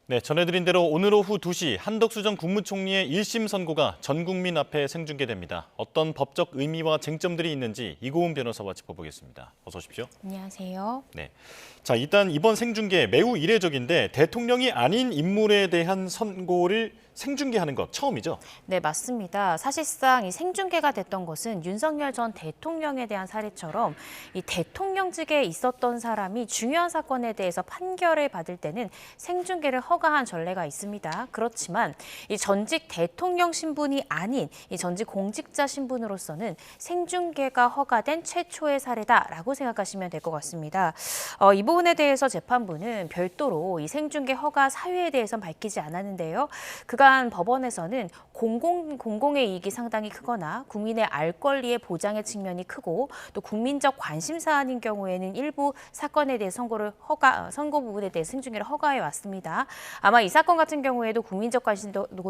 네, 전해드린 대로 오늘 오후 2시 한덕수 전 국무총리의 1심 선고가 전 국민 앞에 생중계됩니다. 어떤 법적 의미와 쟁점들이 있는지 이고은 변호사와 짚어보겠습니다. 어서 오십시오. 안녕하세요. 네. 자, 일단 이번 생중계 매우 이례적인데 대통령이 아닌 인물에 대한 선고를 생중계하는 것 처음이죠? 네, 맞습니다. 사실상 이 생중계가 됐던 것은 윤석열 전 대통령에 대한 사례처럼 이 대통령직에 있었던 사람이 중요한 사건에 대해서 판결을 받을 때는 생중계를 허가한 전례가 있습니다. 그렇지만 이 전직 대통령 신분이 아닌 이 전직 공직자 신분으로서는 생중계가 허가된 최초의 사례다라고 생각하시면 될 것 같습니다. 이 부분에 대해서 재판부는 별도로 이 생중계 허가 사유에 대해서는 밝히지 않았는데요. 그간 법원에서는 공공의 이익이 상당히 크거나 국민의 알 권리의 보장의 측면이 크고 또 국민적 관심 사안인 경우에는 일부 사건에 대해 선고 부분에 대해 생중계를 허가해 왔습니다. 아마 이 사건 같은 경우에도 국민적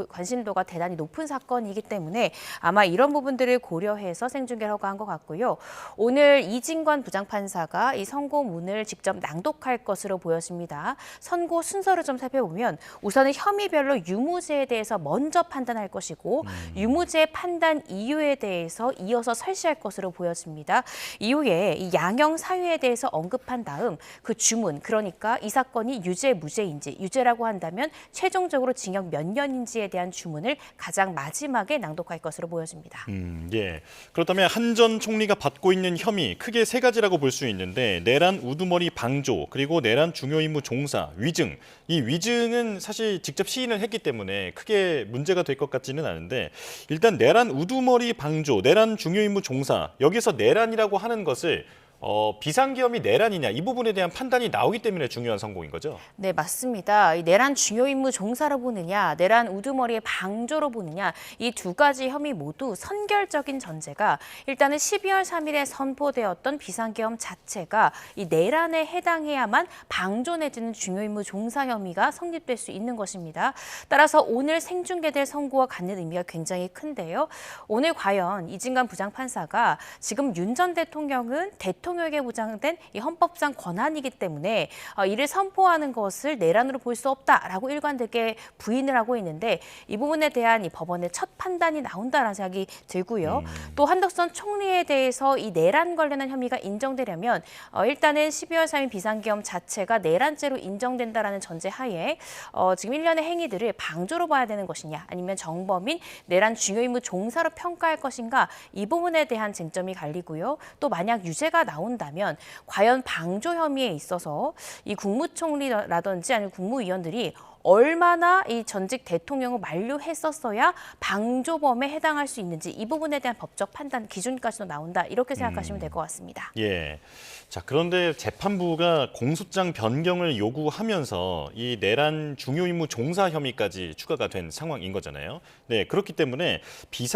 관심도가 대단히 높은 사건이기 때문에 아마 이런 부분들을 고려해서 생중계를 허가한 것 같고요. 오늘 이진관 부장판사가 이 선고문을 직접 낭독할 것으로 보여집니다. 선고 순서를 좀 살펴보면 우선은 혐의별로 유무죄에 대해서 먼저 판단할 것이고 유무죄 판단 이유에 대해서 이어서 설시할 것으로 보여집니다. 이후에 이 양형 사유에 대해서 언급한 다음 그 주문, 그러니까 이 사건이 유죄, 무죄인지, 유죄라고 한다면 최종적으로 징역 몇 년인지에 대한 주문을 가장 마지막에 낭독할 것으로 보여집니다. 예. 그렇다면 한 전 총리가 받고 있는 혐의 크게 세 가지라고 볼 수 있는데 내란 우두머리 방조, 그리고 내란 중요임무 종사, 위증. 이 위증은 사실 직접 시인을 했기 때문에 크게 문제가 될 것 같지는 않은데 일단 내란 우두머리 방조, 내란 중요임무 종사, 여기서 내란이라고 하는 것을 비상계엄이 내란이냐 이 부분에 대한 판단이 나오기 때문에 중요한 선고인 거죠? 네, 맞습니다. 이 내란 중요임무 종사로 보느냐, 내란 우두머리의 방조로 보느냐, 이 두 가지 혐의 모두 선결적인 전제가 일단은 12월 3일에 선포되었던 비상계엄 자체가 이 내란에 해당해야만 방조 내지는 중요임무 종사 혐의가 성립될 수 있는 것입니다. 따라서 오늘 생중계될 선고와 갖는 의미가 굉장히 큰데요. 오늘 과연 이진관 부장판사가 지금 윤 전 대통령은 대통령에게 보장된 이 헌법상 권한이기 때문에 이를 선포하는 것을 내란으로 볼 수 없다라고 일관되게 부인을 하고 있는데 이 부분에 대한 이 법원의 첫 판단이 나온다라는 생각이 들고요. 또 한덕수 총리에 대해서 이 내란 관련한 혐의가 인정되려면 일단은 12월 3일 비상계엄 자체가 내란죄로 인정된다라는 전제 하에 지금 일련의 행위들을 방조로 봐야 되는 것이냐 아니면 정범인 내란 중요임무 종사로 평가할 것인가 이 부분에 대한 쟁점이 갈리고요. 또 만약 유죄가 나온다면 과연 방조 혐의에 있어서 이 국무총리라든지 아니면 국무위원들이 얼마나 이 전직 대통령을 만류했었어야 방조범에 해당할 수 있는지 이 부분에 대한 법적 판단 기준까지도 나온다 이렇게 생각하시면 될 것 같습니다. 예. 자, 그런데 재판부가 공소장 변경을 요구하면서 이 내란 중요임무 종사 혐의까지 추가가 된 상황인 거잖아요. 네, 그렇기 때문에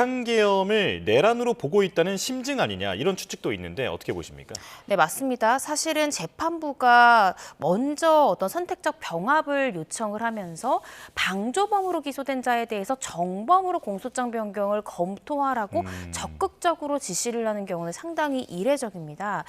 비상계엄을 내란으로 보고 있다는 심증 아니냐 이런 추측도 있는데 어떻게 보십니까? 네, 맞습니다. 사실은 재판부가 먼저 어떤 선택적 병합을 요청을 하면서 방조범으로 기소된 자에 대해서 정범으로 공소장 변경을 검토하라고 적극적으로 지시를 하는 경우는 상당히 이례적입니다.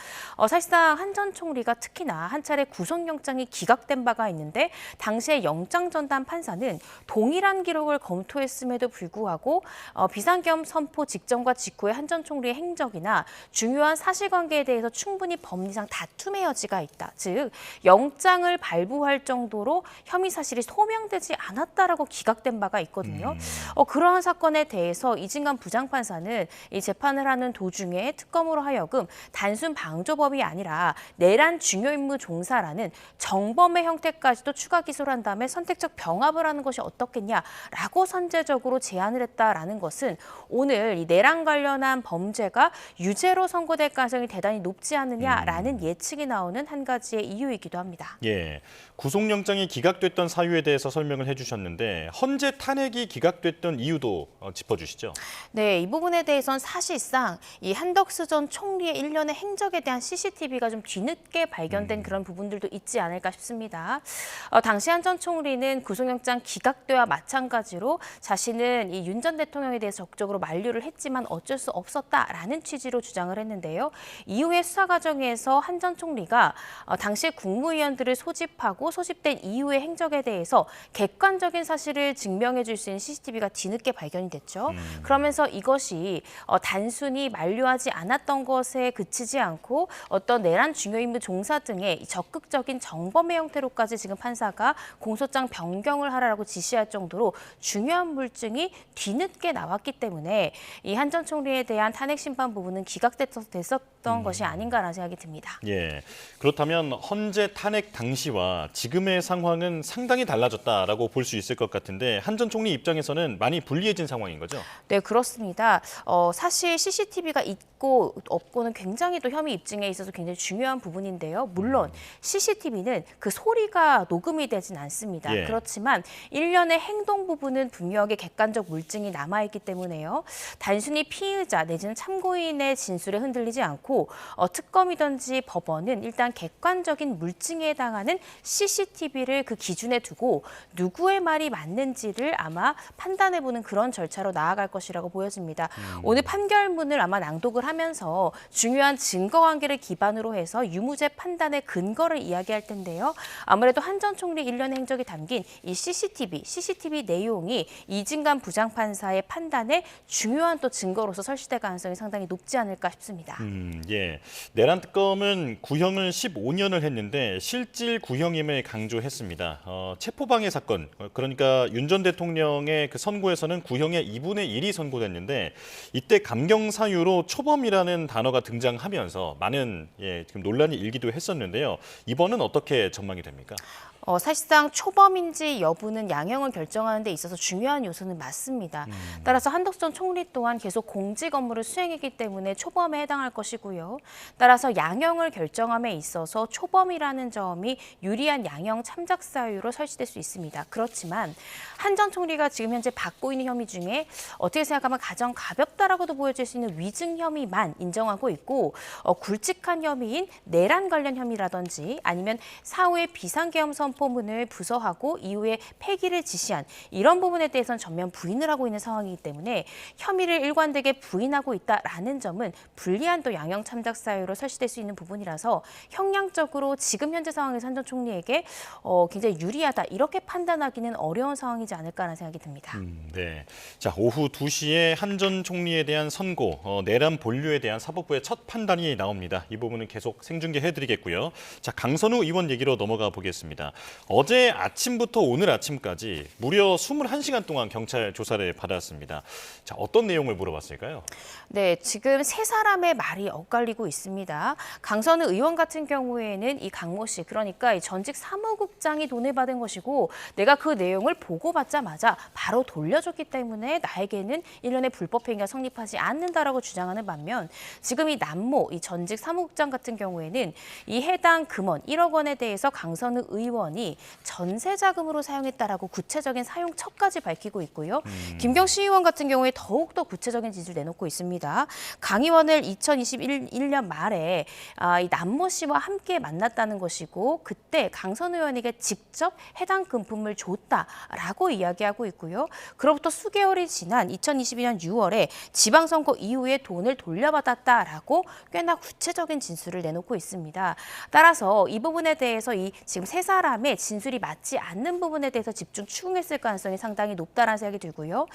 사실상 한 전 총리가 특히나 한 차례 구속영장이 기각된 바가 있는데 당시에 영장 전담 판사는 동일한 기록을 검토했음에도 불구하고 비상계엄 선포 직전과 직후에 한 전 총리의 행적이나 중요한 사실관계에 대해서 충분히 법리상 다툼의 여지가 있다. 즉 영장을 발부할 정도로 혐의 사실이 소명되지 않았다라고 기각된 바가 있거든요. 그러한 사건에 대해서 이진관 부장판사는 이 재판을 하는 도중에 특검으로 하여금 단순 방조범이 아니라 내란 중요임무 종사라는 정범의 형태까지도 추가 기소를 한 다음에 선택적 병합을 하는 것이 어떻겠냐라고 선제적으로 제안을 했다라는 것은 오늘 이 내란 관련한 범죄가 유죄로 선고될 가능성이 대단히 높지 않느냐라는 예측이 나오는 한 가지의 이유이기도 합니다. 예, 구속영장이 기각됐던 사유에 대해서 설명을 해주셨는데 헌재 탄핵이 기각됐던 이유도 짚어주시죠. 네, 이 부분에 대해서는 사실상 이 한덕수 전 총리의 일련의 행적에 대한 CCTV가 좀 뒤늦게 발견된 그런 부분들도 있지 않을까 싶습니다. 당시 한 전 총리는 구속영장 기각돼와 마찬가지로 자신은 이 윤 전 대통령에 대해서 적극적으로 만류를 했지만 어쩔 수 없었다라는 취지로 주장을 했는데요. 이후에 수사 과정에서 한 전 총리가 당시 국무위원들을 소집하고 소집된 이후의 행적에 대해서 하면서 객관적인 사실을 증명해 줄 수 있는 CCTV가 뒤늦게 발견이 됐죠. 그러면서 이것이 단순히 만류하지 않았던 것에 그치지 않고 어떤 내란 중요 임무 종사 등의 적극적인 정범의 형태로까지 지금 판사가 공소장 변경을 하라고 지시할 정도로 중요한 물증이 뒤늦게 나왔기 때문에 이 한 전 총리에 대한 탄핵 심판 부분은 기각됐었던 것이 아닌가라는 생각이 듭니다. 예, 그렇다면 헌재 탄핵 당시와 지금의 상황은 상당히 달라졌다라고 볼 수 있을 것 같은데 한 전 총리 입장에서는 많이 불리해진 상황인 거죠? 네, 그렇습니다. 사실 CCTV가 있고 없고는 굉장히 또 혐의 입증에 있어서 굉장히 중요한 부분인데요. 물론 CCTV는 그 소리가 녹음이 되진 않습니다. 예. 그렇지만 일련의 행동 부분은 분명하게 객관적 물증이 남아있기 때문에요. 단순히 피의자 내지는 참고인의 진술에 흔들리지 않고 특검이든지 법원은 일단 객관적인 물증에 해당하는 CCTV를 그 기준에 두고 누구의 말이 맞는지를 아마 판단해보는 그런 절차로 나아갈 것이라고 보여집니다. 오늘 판결문을 아마 낭독을 하면서 중요한 증거 관계를 기반으로 해서 유무죄 판단의 근거를 이야기할 텐데요. 아무래도 한 전 총리 일련의 행적이 담긴 이 CCTV 내용이 이진관 부장판사의 판단에 중요한 또 증거로서 설치될 가능성이 상당히 높지 않을까 싶습니다. 예. 내란 특검은 구형을 15년을 했는데 실질 구형임을 강조했습니다. 체포방해 사건, 그러니까 윤 전 대통령의 그 선고에서는 구형의 2분의 1이 선고됐는데 이때 감경 사유로 초범이라는 단어가 등장하면서 많은 지금 논란이 일기도 했었는데요. 이번은 어떻게 전망이 됩니까? 사실상 초범인지 여부는 양형을 결정하는 데 있어서 중요한 요소는 맞습니다. 따라서 한덕수 전 총리 또한 계속 공직 업무를 수행했기 때문에 초범에 해당할 것이고요. 따라서 양형을 결정함에 있어서 초범이라는 점이 유리한 양형 참작 사유로 설치될 수 있습니다. 그렇지만 한 전 총리가 지금 현재 받고 있는 혐의 중에 어떻게 생각하면 가장 가볍다라고도 보여질 수 있는 위증 혐의만 인정하고 있고 굵직한 혐의인 내란 관련 혐의라든지 아니면 사후에 비상계엄 선포문을 부서하고 이후에 폐기를 지시한 이런 부분에 대해서는 전면 부인을 하고 있는 상황이기 때문에 혐의를 일관되게 부인하고 있다라는 점은 불리한 또 양형 참작 사유로 설치될 수 있는 부분이라서 형량적으로 지금 현재 상황에서 한 전 총리에게 굉장히 유리하다 이렇게 판단하기는 어려운 상황이지 않을까라는 생각이 듭니다. 네. 자, 오후 2시에 한 전 총리에 대한 선고, 내란 본류에 대한 사법부의 첫 판단이 나옵니다. 이 부분은 계속 생중계해드리겠고요. 자, 강선우 의원 얘기로 넘어가 보겠습니다. 어제 아침부터 오늘 아침까지 무려 21시간 동안 경찰 조사를 받았습니다. 자, 어떤 내용을 물어봤을까요? 네, 지금 세 사람의 말이 엇갈리고 있습니다. 강선우 의원 같은 경우에는 이 강모 씨, 그러니까 이 전직 사무국장이 돈을 받은 것이고 내가 그 내용을 보고받자마자 바로 돌려줬기 때문에 나에게는 일련의 불법 행위가 성립하지 않는다라고 주장하는 반면 지금 이 남모, 이 전직 사무국장 같은 경우에는 이 해당 금원 1억 원에 대해서 강선우 의원이 전세 자금으로 사용했다라고 구체적인 사용처까지 밝히고 있고요. 김경식 의원 같은 경우에 더욱더 구체적인 진술을 내놓고 있습니다. 강 의원을 2021년 말에 이 남모 씨와 함께 만났다는 것이고 그때 강선 의원에게 직접 해당 금품을 줬다라고 이야기하고 있고요. 그로부터 수개월이 지난 2022년 6월에 지방선거 이후에 돈을 돌려받았다라고 꽤나 구체적인 진술을 내놓고 있습니다. 따라서 이 부분에 대해서 이 지금 세 사람의 진술이 맞지 않는 부분에 대해서 집중 추궁했을 가능성이 상당히 높다라는 생각이 들고요.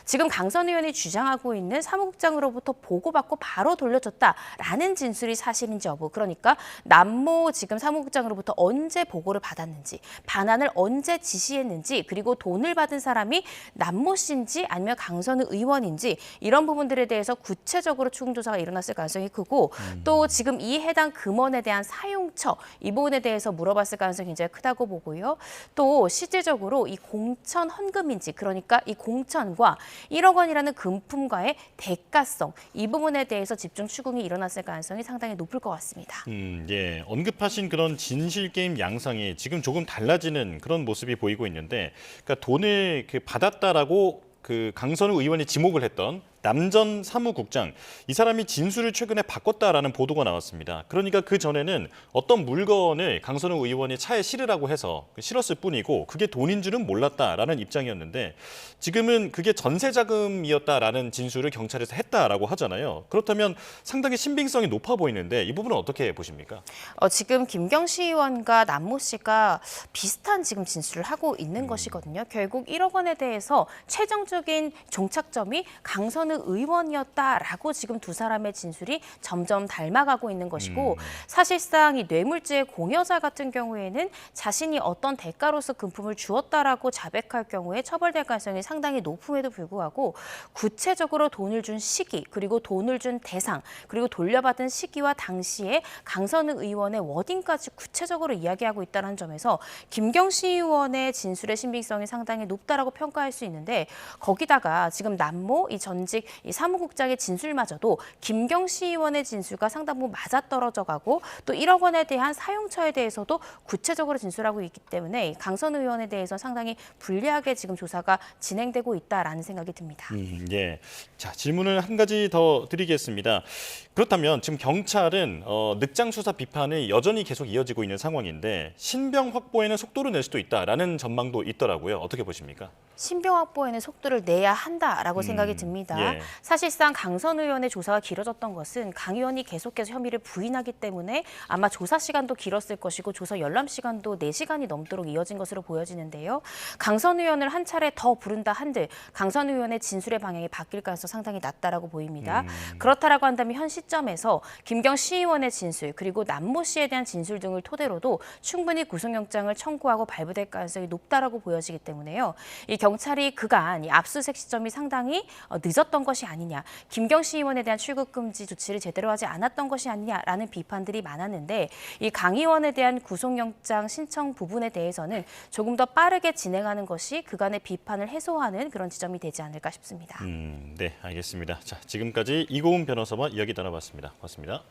지금 강선 의원이 주장하고 있는 사무국장으로부터 보고받고 바로 돌려줬다라는 진술이 사실인지 여부, 그러니까 남모 지금 사무국장으로부터 언제 보고를 받았는지, 반환을 언제 지시했는지, 그리고 돈을 받은 사람이 남모 씨인지 아니면 강선우 의원인지 이런 부분들에 대해서 구체적으로 추궁 조사가 일어났을 가능성이 크고 또 지금 이 해당 금원에 대한 사용처 이 부분에 대해서 물어봤을 가능성이 굉장히 크다고 보고요. 또 실질적으로 이 공천 헌금인지, 그러니까 이 공천과 1억 원이라는 금품과의 대가성 이 부분에 대해서 집중 추궁이 일어났을 가능성이 상당히 높을 것 같습니다. 예, 언급하신 그런 진실 게임 양상이 지금 조금 달라지는 그런 모습이 보이고 있는데, 그러니까 돈을 받았다라고 그 강선우 의원이 지목을 했던 남전 사무국장, 이 사람이 진술을 최근에 바꿨다라는 보도가 나왔습니다. 그러니까 그 전에는 어떤 물건을 강선우 의원이 차에 실으라고 해서 실었을 뿐이고 그게 돈인 줄은 몰랐다라는 입장이었는데 지금은 그게 전세 자금이었다라는 진술을 경찰에서 했다라고 하잖아요. 그렇다면 상당히 신빙성이 높아 보이는데 이 부분은 어떻게 보십니까? 지금 김경시 의원과 남모 씨가 비슷한 지금 진술을 하고 있는 것이거든요. 결국 1억 원에 대해서 최종적인 종착점이 강선우 의원이었다라고 지금 두 사람의 진술이 점점 닮아가고 있는 것이고 사실상 이 뇌물죄 공여자 같은 경우에는 자신이 어떤 대가로서 금품을 주었다라고 자백할 경우에 처벌될 가능성이 상당히 높음에도 불구하고 구체적으로 돈을 준 시기 그리고 돈을 준 대상 그리고 돌려받은 시기와 당시에 강선우 의원의 워딩까지 구체적으로 이야기하고 있다는 점에서 김경시 의원의 진술의 신빙성이 상당히 높다라고 평가할 수 있는데 거기다가 지금 남모 이 전직 이 사무국장의 진술마저도 김경시 의원의 진술과 상당 부분 맞아떨어져 가고 또 1억 원에 대한 사용처에 대해서도 구체적으로 진술하고 있기 때문에 강선우 의원에 대해서 상당히 불리하게 지금 조사가 진행되고 있다라는 생각이 듭니다. 예. 자, 질문을 한 가지 더 드리겠습니다. 그렇다면 지금 경찰은 늑장 수사 비판이 여전히 계속 이어지고 있는 상황인데 신병 확보에는 속도를 낼 수도 있다라는 전망도 있더라고요. 어떻게 보십니까? 신병 확보에는 속도를 내야 한다라고 생각이 듭니다. 예. 사실상 강선 의원의 조사가 길어졌던 것은 강 의원이 계속해서 혐의를 부인하기 때문에 아마 조사 시간도 길었을 것이고 조사 열람 시간도 4시간이 넘도록 이어진 것으로 보여지는데요. 강선 의원을 한 차례 더 부른다 한들 강선 의원의 진술의 방향이 바뀔 가능성이 상당히 낮다라고 보입니다. 그렇다라고 한다면 현 시점에서 김경시 의원의 진술 그리고 남모 씨에 대한 진술 등을 토대로도 충분히 구속영장을 청구하고 발부될 가능성이 높다라고 보여지기 때문에요. 이 경찰이 그간 이 압수수색 시점이 상당히 늦었던 것이 아니냐, 김경시 의원에 대한 출국 금지 조치를 제대로 하지 않았던 것이 아니냐라는 비판들이 많았는데 이 강 의원에 대한 구속영장 신청 부분에 대해서는 조금 더 빠르게 진행하는 것이 그간의 비판을 해소하는 그런 지점이 되지 않을까 싶습니다. 네, 알겠습니다. 자, 지금까지 이고은 변호사와 이야기 나눠봤습니다. 고맙습니다.